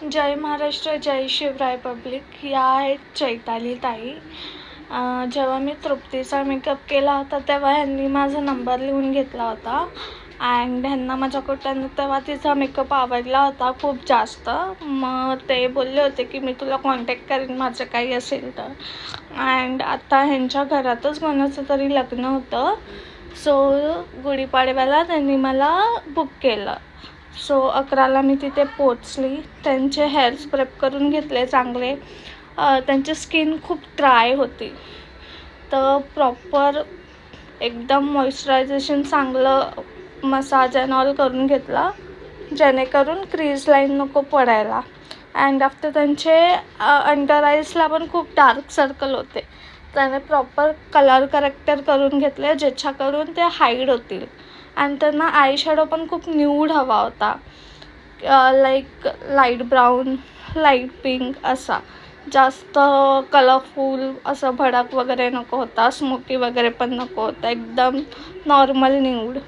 जय महाराष्ट्र, जय Shivray public. या आहेत चैताली ताई. जेव्हा मी तृप्तीचा मेकअप केला होता तेव्हा ह्यांनी माझा नंबर लिहून घेतला होता अँड ह्यांना माझ्याकडून तेव्हा तिचा मेकअप आवडला होता खूप जास्त. मग ते बोलले होते की मी तुला कॉन्टॅक्ट करेन माझं काही असेल तर. अँड आता ह्यांच्या घरातच कोणाचं तरी लग्न होतं, सो गुढीपाडव्याला त्यांनी मला बुक केलं. सो 11ला मी तिथे पोचली. त्यांचे हेअर स्क्रब करून घेतले चांगले. त्यांची स्किन खूप ड्राय होती, तर प्रॉपर एकदम मॉइश्चरायझेशन चांगलं मसाज अँड ऑल करून घेतला, जेणेकरून क्रीज लाईन नको पडायला. अँड आफ्टर त्यांचे अंडर आईजला पण खूप डार्क सर्कल होते, त्याने प्रॉपर कलर करेक्टर करून घेतले ज्याच्याकडून ते हाईड होतील. आणि त्यांना आय शॅडो पण खूप न्यूड हवा होता, like light brown, light pink असा. जास्त कलरफुल असं भडक वगैरे नको होता, स्मोकी वगैरे पण नको होता, एकदम नॉर्मल न्यूड.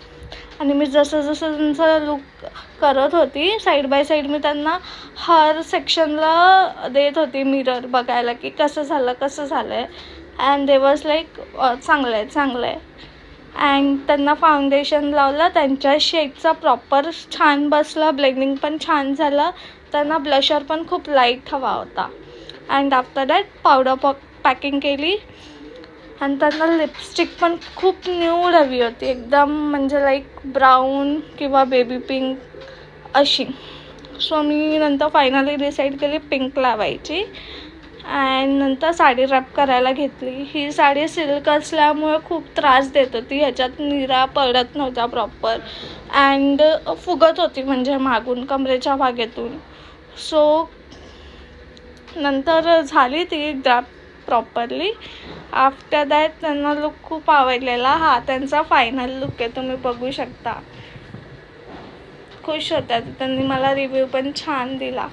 आणि मी जसं त्यांचं लुक करत होती साईड बाय साईड मी त्यांना हर सेक्शनला देत होती मिरर बघायला की कसं झालं आहे. अँड दे वॉज लाईक चांगलं आहे. अँड त्यांना फाउंडेशन लावलं, त्यांच्या शेडचा प्रॉपर छान बसला, ब्लेंडिंग पण छान झालं. त्यांना ब्लशर पण खूप लाईट हवा होता. And after that powder packing केली. आणि त्यांना लिपस्टिक पण खूप न्यूड हवी होती, एकदम म्हणजे लाईक ब्राऊन किंवा बेबी पिंक अशी. सो मी नंतर फायनली डिसाईड केली पिंक लावायची. अँड नंतर साडी रॅप करायला घेतली. ही साडी सिल्क असल्यामुळे खूप त्रास देत होती, ह्याच्यात निरा पडत नव्हता प्रॉपर अँड फुगत होती म्हणजे मागून कमरेच्या भागेतून. सो नंतर झाली ती रॅप प्रॉपरली. आफ्टर दॅट त्यांना लुक खूप आवडलेला. हा त्यांचा फायनल लुक आहे, तुम्ही बघू शकता. खुश होत्या, त्यांनी मला रिव्ह्यू पण छान दिला.